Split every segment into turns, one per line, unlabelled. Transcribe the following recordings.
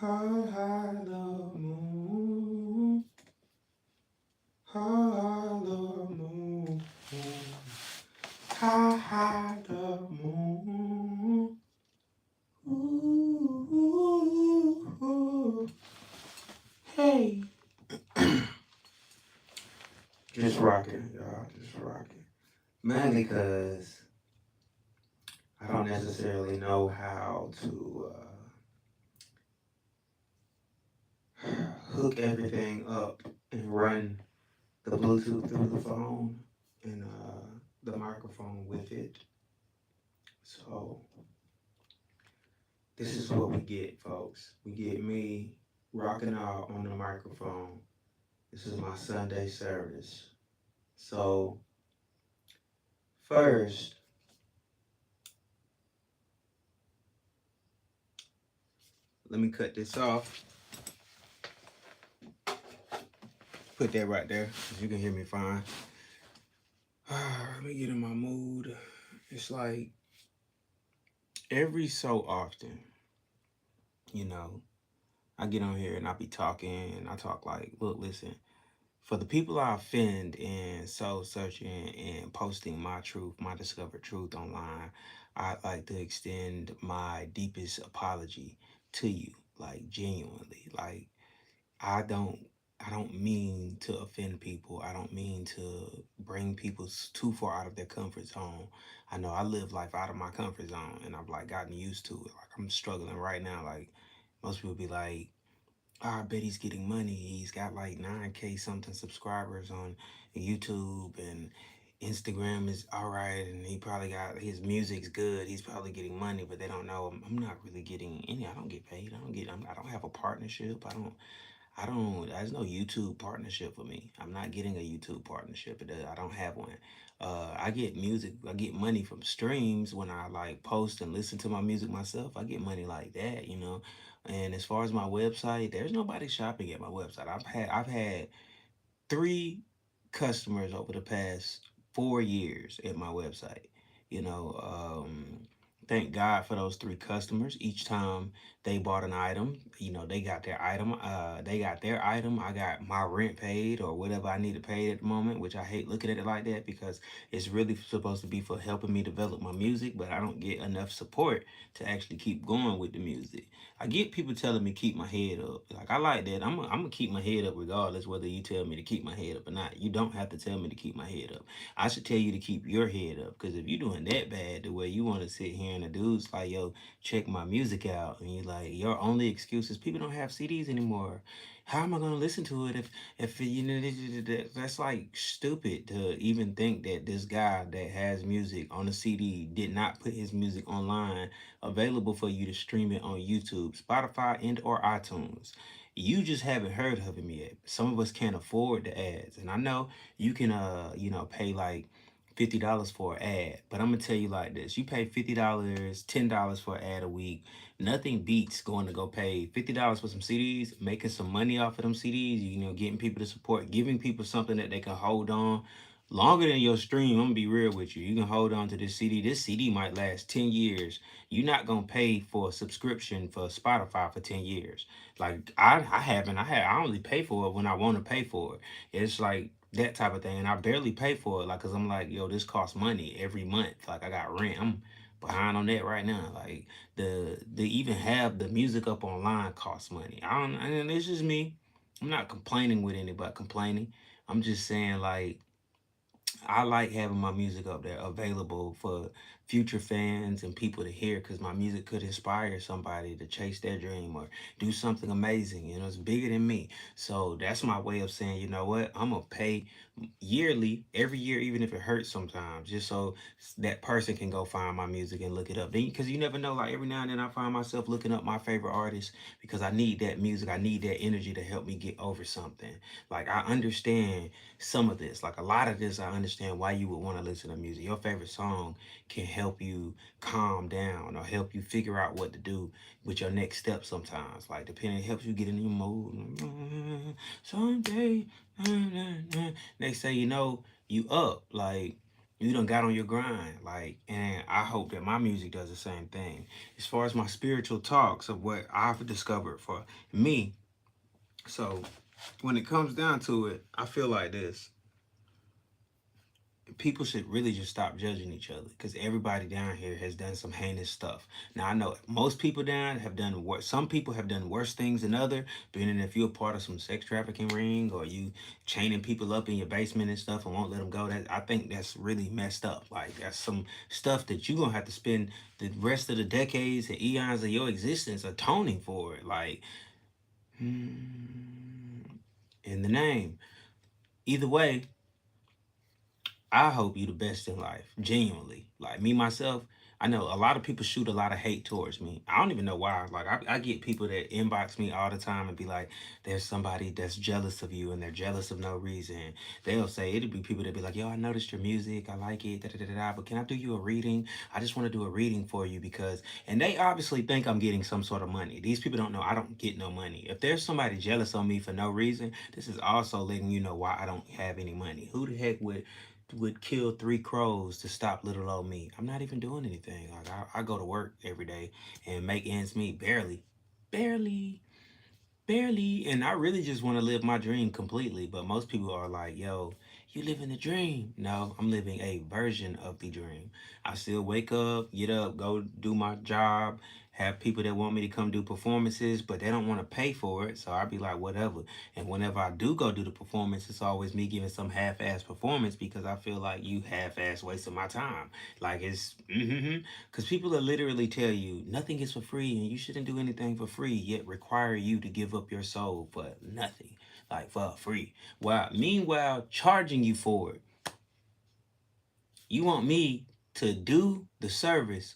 High, high the moon. High the moon. High, high the moon. Ooh, ooh, ooh. Hey. Just rocking, y'all. Just rocking. Mainly because I don't necessarily know how to hook everything up and run the Bluetooth through the phone and the microphone with it. So this is what we get, folks. We get me rocking out on the microphone. This is my Sunday service. So first, let me cut this off. Put that right there, so you can hear me fine. Let me get in my mood. It's like every so often, you know, I get on here and I be talking and I talk like, look, listen, for the people I offend in soul searching and posting my truth, my discovered truth online, I'd like to extend my deepest apology to you, like genuinely. Like I don't I don't mean to offend people. I don't mean to bring people too far out of their comfort zone. I know I live life out of my comfort zone and I've like gotten used to it. Like I'm struggling right now. Like most people be like, oh, I bet he's getting money. He's got like 9K something subscribers on YouTube and Instagram is all right. And he probably got his music's good. He's probably getting money, but they don't know I'm not really getting any. I don't get paid. I don't have a partnership. There's no YouTube partnership for me. I'm not getting a YouTube partnership. I don't have one. I get money from streams when I like post and listen to my music myself. I get money like that, you know. And as far as my website, there's nobody shopping at my website. I've had three customers over the past 4 years at my website. You know, thank God for those three customers. Each time they bought an item, you know, they got their item. They got their item. I got my rent paid or whatever I need to pay at the moment, which I hate looking at it like that because it's really supposed to be for helping me develop my music, but I don't get enough support to actually keep going with the music. I get people telling me keep my head up. Like I like that. I'm gonna keep my head up regardless whether you tell me to keep my head up or not. You don't have to tell me to keep my head up. I should tell you to keep your head up because if you're doing that bad, the way you want to sit here and the dudes like yo check my music out and you like your only excuse is people don't have CDs anymore. How am I gonna listen to it if you know that's like stupid to even think that this guy that has music on a CD did not put his music online available for you to stream it on YouTube, Spotify, and or iTunes. You just haven't heard of him yet. Some of us can't afford the ads. And I know you can pay like $50 for an ad. But I'm gonna tell you like this. You pay $50, $10 for an ad a week. Nothing beats going to go pay $50 for some CDs, making some money off of them CDs, getting people to support, giving people something that they can hold on longer than your stream. I'm gonna be real with you. You can hold on to this CD. This CD might last 10 years. You're not gonna pay for a subscription for Spotify for 10 years. Like I haven't. I only pay for it when I want to pay for it. It's like that type of thing. And I barely pay for it, like, cause I'm like, yo, this costs money every month. Like I got rent. I'm behind on that right now. Like the even have the music up online costs money. I don't and it's just me. I'm not complaining with anybody complaining. I'm just saying like I like having my music up there available for future fans and people to hear because my music could inspire somebody to chase their dream or do something amazing. It's bigger than me. So that's my way of saying, you know what? I'm going to pay yearly, every year, even if it hurts sometimes, just so that person can go find my music and look it up. Because you never know, like every now and then I find myself looking up my favorite artists because I need that music. I need that energy to help me get over something. Like I understand some of this, like a lot of this, I understand why you would want to listen to music. Your favorite song can help you calm down or help you figure out what to do with your next step sometimes. Like depending, it helps you get in your mood. Someday, they say, you up. Like You done got on your grind. Like, and I hope that my music does the same thing. As far as my spiritual talks of what I've discovered for me. So when it comes down to it, I feel like this: people should really just stop judging each other, because everybody down here has done some heinous stuff. Now I know most people down have done worse. Some people have done worse things than other. Being if you're a part of some sex trafficking ring, or you chaining people up in your basement and stuff and won't let them go, that I think that's really messed up. Like, that's some stuff that you're gonna have to spend the rest of the decades and eons of your existence atoning for it. Like, in the name. Either way, I hope you the best in life, genuinely. Like me myself, I know a lot of people shoot a lot of hate towards me. I don't even know why. Like, I get people that inbox me all the time and be like, "There's somebody that's jealous of you, and they're jealous of no reason." They'll say it'll be people that be like, "Yo, I noticed your music, I like it, da da da da. But can I do you a reading? I just want to do a reading for you because." And they obviously think I'm getting some sort of money. These people don't know I don't get no money. If there's somebody jealous on me for no reason, this is also letting you know why I don't have any money. Who the heck would kill three crows to stop little old me? I'm not even doing anything. Like, I go to work every day and make ends meet, barely, barely. And I really just want to live my dream completely. But most people are like, "Yo, you living the dream." No, I'm living a version of the dream. I still wake up, get up, go do my job, have people that want me to come do performances, but they don't want to pay for it. So I'd be like, whatever. And whenever I do go do the performance, it's always me giving some half-ass performance, because I feel like you half-ass wasting my time. Like, it's because people will literally tell you nothing is for free and you shouldn't do anything for free, yet require you to give up your soul for nothing, like for free. While meanwhile charging you for it. You want me to do the service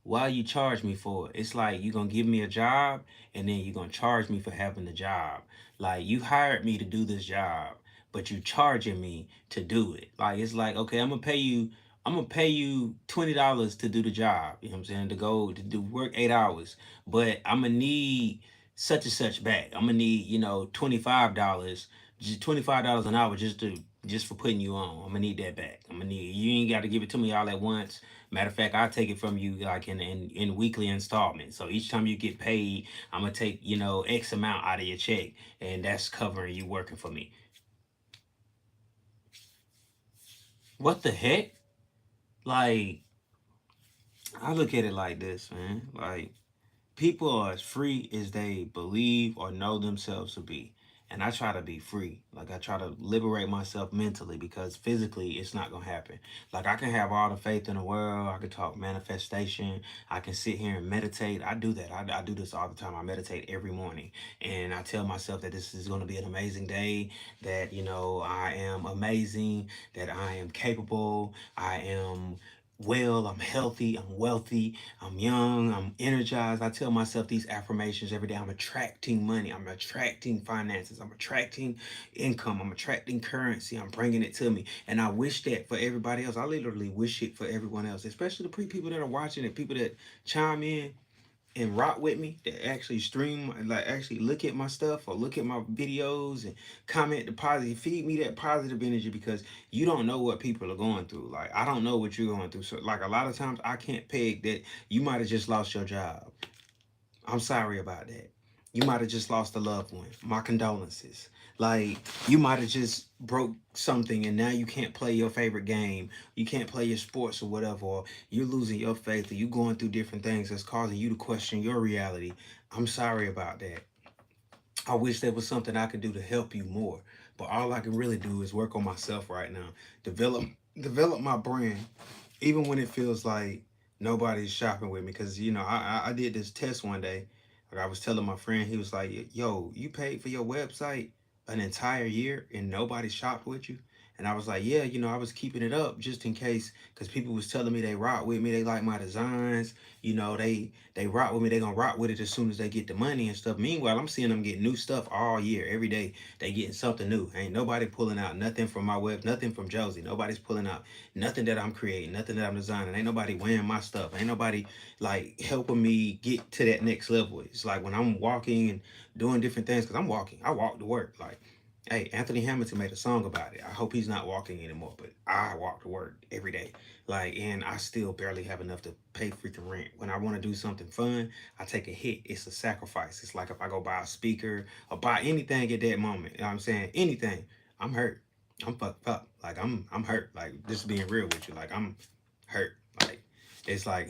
while you charge me for it. It's like you gonna give me a job and then you're gonna charge me for having the job. Like, you hired me to do this job, but you charging me to do it. Like, it's like, okay, I'm gonna pay you $20 to do the job. You know what I'm saying? To go to do work 8 hours, but I'm gonna need such and such back. I'm gonna need, $25, just $25 an hour just for putting you on. I'm gonna need that back. I'm gonna need, you ain't got to give it to me all at once. Matter of fact, I'll take it from you like in weekly installments. So each time you get paid, I'm gonna take, X amount out of your check, and that's covering you working for me. What the heck? Like, I look at it like this, man. Like, people are as free as they believe or know themselves to be. And I try to be free. Like, I try to liberate myself mentally, because physically it's not going to happen. Like, I can have all the faith in the world. I can talk manifestation. I can sit here and meditate. I do that. I do this all the time. I meditate every morning. And I tell myself that this is going to be an amazing day, that, I am amazing, that I am capable, I am well, I'm healthy, I'm wealthy, I'm young, I'm energized. I tell myself these affirmations every day. I'm attracting money, I'm attracting finances, I'm attracting income, I'm attracting currency, I'm bringing it to me. And I wish that for everybody else. I literally wish it for everyone else, especially the people that are watching and people that chime in and rock with me, that actually stream, like actually look at my stuff or look at my videos and comment the positive, feed me that positive energy, because you don't know what people are going through. Like, I don't know what you're going through. So like, a lot of times I can't peg that you might have just lost your job. I'm sorry about that. You might have just lost a loved one. My condolences. Like, you might have just broke something and now you can't play your favorite game. You can't play your sports or whatever, or you're losing your faith, or you going through different things that's causing you to question your reality. I'm sorry about that. I wish there was something I could do to help you more. But all I can really do is work on myself right now. Develop develop my brand, even when it feels like nobody's shopping with me. Because I did this test one day. Like, I was telling my friend, he was like, "Yo, you paid for your website an entire year and nobody shopped with you." And I was like, "Yeah, I was keeping it up just in case, because people was telling me they rock with me, they like my designs, they rock with me, they gonna rock with it as soon as they get the money and stuff." Meanwhile, I'm seeing them get new stuff all year, every day. They getting something new. Ain't nobody pulling out nothing from my web, nothing from Josie. Nobody's pulling out nothing that I'm creating, nothing that I'm designing. Ain't nobody wearing my stuff. Ain't nobody like helping me get to that next level. It's like when I'm walking and doing different things, because I walk to work. Like, Hey, Anthony Hamilton made a song about it. I hope he's not walking anymore, but I walk to work every day. Like, and I still barely have enough to pay freaking rent. When I want to do something fun, I take a hit. It's a sacrifice. It's like if I go buy a speaker or buy anything at that moment. You know what I'm saying? Anything. I'm hurt. I'm fucked up. Like I'm hurt. Like just being real with you. Like I'm hurt. Like it's like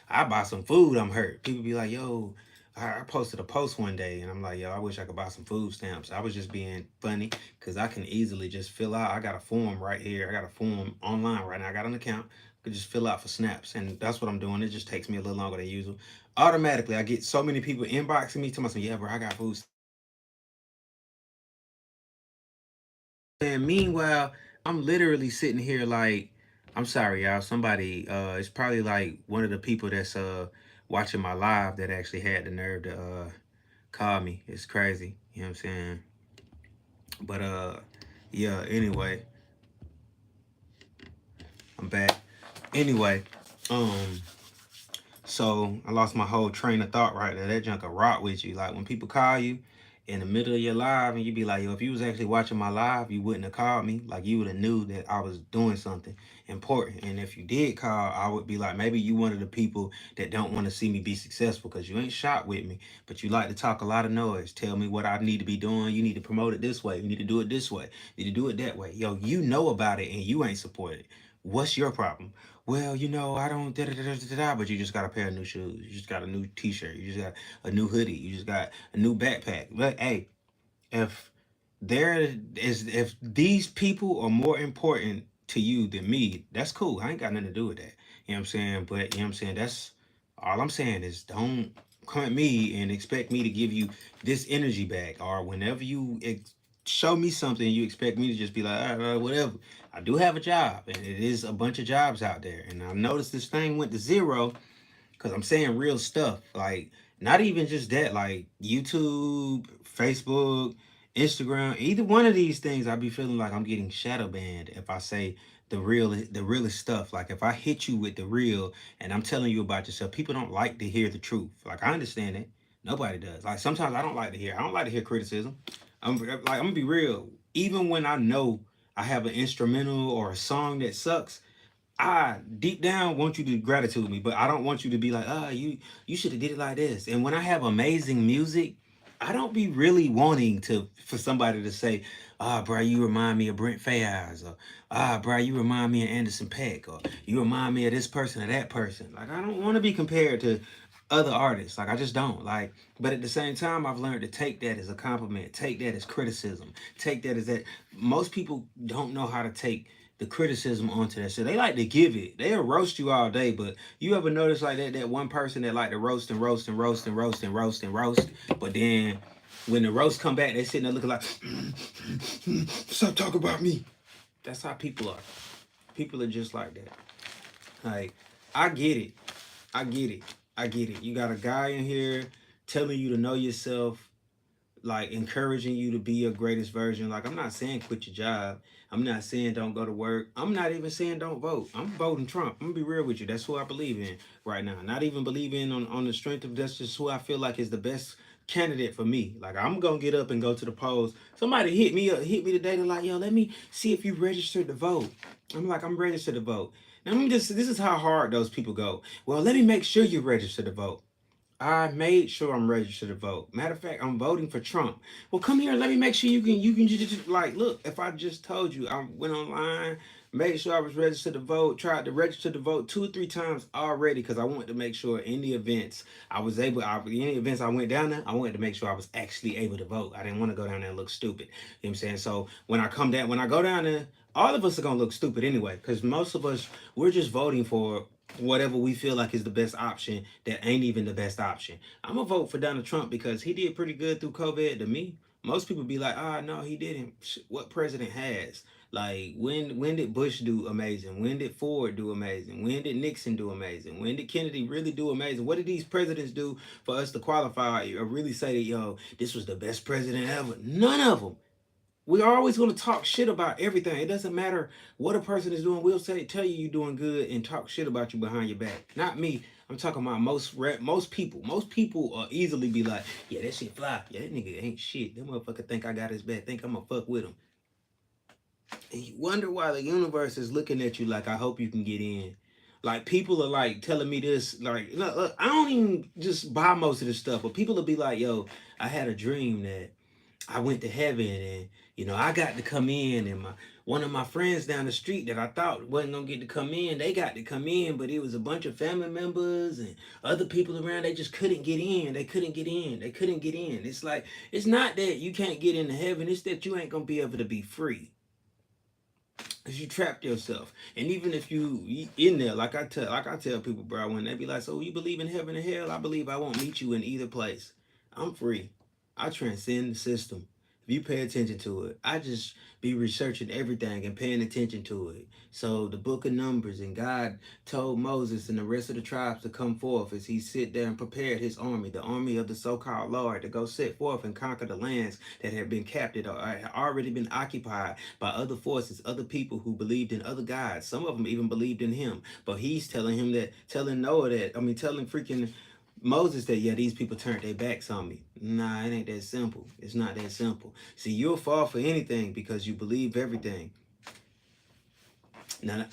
I buy some food, I'm hurt. People be like, yo, I posted a post one day and I'm like, yo, I wish I could buy some food stamps. I was just being funny because I can easily just fill out. I got a form right here. I got a form online right now. I got an account. I could just fill out for snaps. And that's what I'm doing. It just takes me a little longer than usual. Automatically, I get so many people inboxing me, telling me, yeah, bro, I got food. And meanwhile, I'm literally sitting here like, I'm sorry, y'all. Somebody, it's probably like one of the people that's watching my live that actually had the nerve to call me. It's crazy. You know what I'm saying? But yeah, anyway, I'm back. Anyway, um, so I lost my whole train of thought right there. That junk will rock with you. Like when people call you in the middle of your live and you be like, yo, if you was actually watching my live, you wouldn't have called me. Like you would have knew that I was doing something important. And if you did call, I would be like, maybe you one of the people that don't want to see me be successful because you ain't shot with me, but you like to talk a lot of noise. Tell me what I need to be doing. You need to promote it this way. You need to do it this way. You need to do it that way. Yo, you know about it and you ain't supported. What's your problem? Well, I don't da da da da da da, but you just got a pair of new shoes. You just got a new T-shirt. You just got a new hoodie. You just got a new backpack. But hey, if if these people are more important to you than me, that's cool. I ain't got nothing to do with that. You know what I'm saying? But you know what I'm saying? That's all I'm saying is don't come at me and expect me to give you this energy back. Or whenever you show me something, you expect me to just be like, all right, whatever. I do have a job, and it is a bunch of jobs out there. And I noticed this thing went to zero because I'm saying real stuff. Like, not even just that, like YouTube, Facebook, Instagram, either one of these things, I be feeling like I'm getting shadow banned if I say the realest stuff. Like if I hit you with the real and I'm telling you about yourself, people don't like to hear the truth. Like I understand it. Nobody does. Like sometimes I don't like to hear criticism. I'm gonna be real. Even when I know I have an instrumental or a song that sucks, I deep down want you to gratitude me, but I don't want you to be like, you should have did it like this. And when I have amazing music, I don't be really wanting to for somebody to say, bro, you remind me of Brent Fayez, or bro, you remind me of Anderson Peck, or you remind me of this person or that person. Like I don't want to be compared to other artists. Like I just don't. Like, but at the same time, I've learned to take that as a compliment, take that as criticism, take that as that. Most people don't know how to take the criticism onto that shit. They like to give it. They'll roast you all day, but you ever notice like that one person that like to roast and roast and roast and roast and roast and roast, but then when the roast come back, they sitting there looking like, stop talking about me. That's how people are. People are just like that. Like, I get it. I get it. I get it. You got a guy in here telling you to know yourself, like encouraging you to be your greatest version. Like I'm not saying quit your job. I'm not saying don't go to work. I'm not even saying don't vote. I'm voting Trump. I'm gonna be real with you. That's who I believe in right now. Not even believing on the strength of that's just who I feel like is the best candidate for me. Like I'm gonna get up and go to the polls. Somebody hit me today. They're like, yo, let me see if you registered to vote. I'm like, I'm registered to vote. And I'm just this is how hard those people go. Well, let me make sure you register to vote. I made sure I'm registered to vote. Matter of fact, I'm voting for Trump. Well, come here. Let me make sure you can just like look. If I just told you, I went online, made sure I was registered to vote, tried to register to vote 2 or 3 times already because I wanted to make sure in the events I was able. Any events I went down there, I wanted to make sure I was actually able to vote. I didn't want to go down there and look stupid. You know what I'm saying? So when I go down there, all of us are gonna look stupid anyway because most of us we're just voting for whatever we feel like is the best option that ain't even the best option. I'm gonna vote for Donald Trump because he did pretty good through COVID to me. Most people be like, no, he didn't. What president has? Like when did Bush do amazing? When did Ford do amazing? When did Nixon do amazing? When did Kennedy really do amazing? What did these presidents do for us to qualify or really say that this was the best president ever? None of them. We're always going to talk shit about everything. It doesn't matter what a person is doing. We'll tell you you're doing good and talk shit about you behind your back. Not me. I'm talking about most people. Most people easily be like, yeah, that shit fly. Yeah, that nigga ain't shit. That motherfucker think I got his back. Think I'm gonna fuck with him. And you wonder why the universe is looking at you like, I hope you can get in. Like people are like telling me this, like look, I don't even just buy most of this stuff, but people will be like, yo, I had a dream that I went to heaven and I got to come in and my one of my friends down the street that I thought wasn't gonna get to come in, they got to come in, but it was a bunch of family members and other people around. They just couldn't get in. They couldn't get in. They couldn't get in. It's like it's not that you can't get into heaven. It's that you ain't gonna be able to be free. Cause you trapped yourself, and even if you in there, like I tell people, bro, when they be like, "So you believe in heaven and hell?" I believe I won't meet you in either place. I'm free. I transcend the system. If you pay attention to it, I just be researching everything and paying attention to it. So the book of Numbers, and God told Moses and the rest of the tribes to come forth as he sit there and prepared his army, the army of the so-called Lord, to go set forth and conquer the lands that had been captured or had already been occupied by other forces, other people who believed in other gods. Some of them even believed in him. But he's telling him that, telling Noah that, telling freaking Moses that, yeah, these people turned their backs on me. Nah, it ain't that simple. It's not that simple. See, you'll fall for anything because you believe everything. No.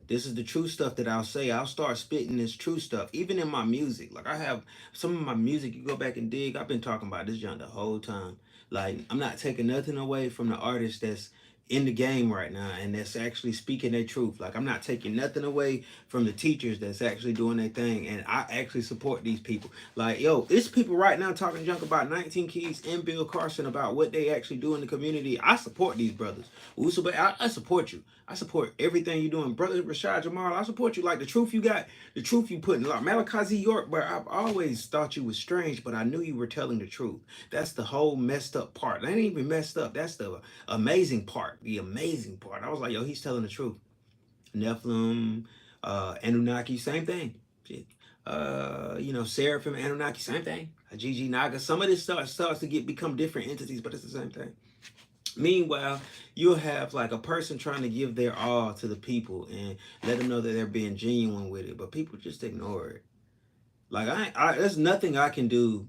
This is the true stuff that I'll say. I'll start spitting this true stuff, even in my music. Like I have some of my music, you go back and dig. I've been talking about this junk the whole time. Like I'm not taking nothing away from the artist that's in the game right now and that's actually speaking their truth. Like I'm not taking nothing away from the teachers that's actually doing their thing, and I actually support these people. Like yo, it's people right now talking junk about 19 Keys and Bill Carson about what they actually do in the community. I support these brothers. I support you. I support everything you're doing, brother Rashad Jamal. I support you. Like the truth you got, the truth you put in. Like Malachi Z. York, but I've always thought you was strange, but I knew you were telling the truth. That's the whole messed up part. That ain't even messed up. That's the amazing part. The amazing part. I was like, yo, he's telling the truth. Nephilim, Anunnaki, same thing. Shit. Seraphim, Anunnaki, same thing. Gigi Naga. Some of this stuff starts to become different entities, but it's the same thing. Meanwhile, you'll have like a person trying to give their all to the people and let them know that they're being genuine with it, but people just ignore it. Like there's nothing I can do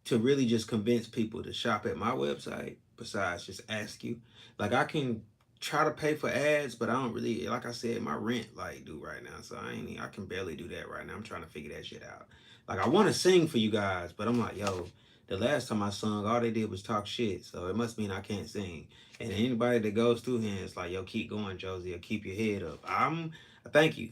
to really just convince people to shop at my website besides just ask you. Like I can try to pay for ads, but I don't really, like I said, my rent like do right now, so I can barely do that right now. I'm trying to figure that shit out. Like I want to sing for you guys, but I'm like, yo, the last time I sung, all they did was talk shit, so it must mean I can't sing. And anybody that goes through here, it's like, yo, keep going, Josie, or keep your head up. Thank you.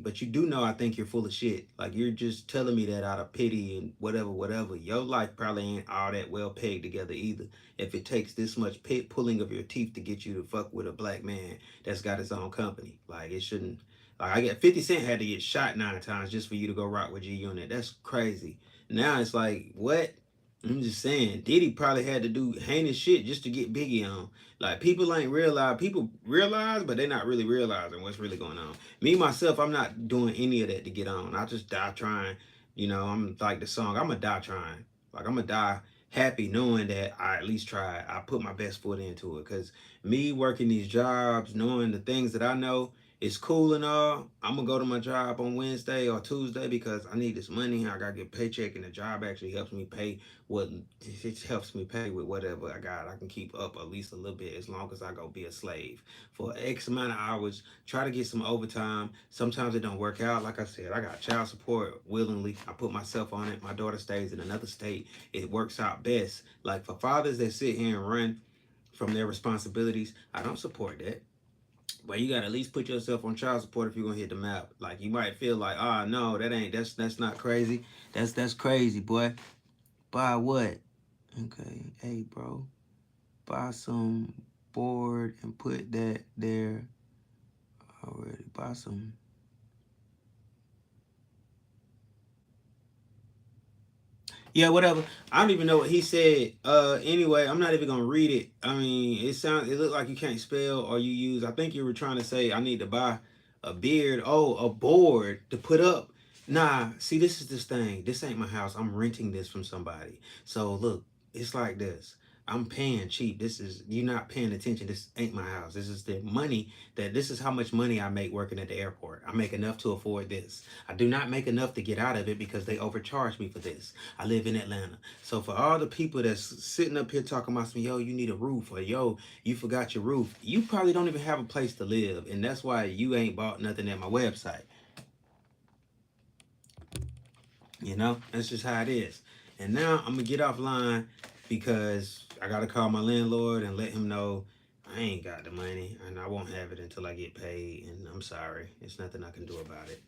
But you do know I think you're full of shit. Like you're just telling me that out of pity and whatever. Your life probably ain't all that well pegged together either. If it takes this much pulling of your teeth to get you to fuck with a black man that's got his own company, like it shouldn't. Like I get 50 Cent had to get shot 9 times just for you to go rock with G Unit. That's crazy. Now it's like what? I'm just saying, Diddy probably had to do heinous shit just to get Biggie on. Like people ain't realize. People realize, but they're not really realizing what's really going on. Me myself, I'm not doing any of that to get on. I just die trying. I'm like the song. I'm gonna die trying. Like I'm gonna die happy knowing that I at least tried. I put my best foot into it. Cause me working these jobs, knowing the things that I know, it's cool and all. I'm gonna go to my job on Wednesday or Tuesday because I need this money. I gotta get a paycheck, and the job actually helps me pay what it helps me pay with whatever I got. I can keep up at least a little bit as long as I go be a slave for X amount of hours. Try to get some overtime. Sometimes it don't work out. Like I said, I got child support willingly. I put myself on it. My daughter stays in another state. It works out best. Like for fathers that sit here and run from their responsibilities, I don't support that. But you gotta at least put yourself on child support if you're gonna hit the map. Like you might feel like, no, that's not crazy. That's crazy, boy. Buy what? Okay, hey bro, buy some board and put that there already. Buy some. Yeah, whatever. I don't even know what he said. Anyway, I'm not even gonna read it. It looked like you can't spell or you use. I think you were trying to say I need to buy a beard. Oh, a board to put up. Nah, see, this is this thing. This ain't my house. I'm renting this from somebody. So look, it's like this. I'm paying cheap. This is, you're not paying attention. This ain't my house. This is the money this is how much money I make working at the airport. I make enough to afford this. I do not make enough to get out of it because they overcharge me for this. I live in Atlanta. So for all the people that's sitting up here talking about some, yo, you need a roof, or yo, you forgot your roof. You probably don't even have a place to live. And that's why you ain't bought nothing at my website. You know, that's just how it is. And now I'm gonna get offline because I gotta call my landlord and let him know I ain't got the money and I won't have it until I get paid. And I'm sorry, there's nothing I can do about it.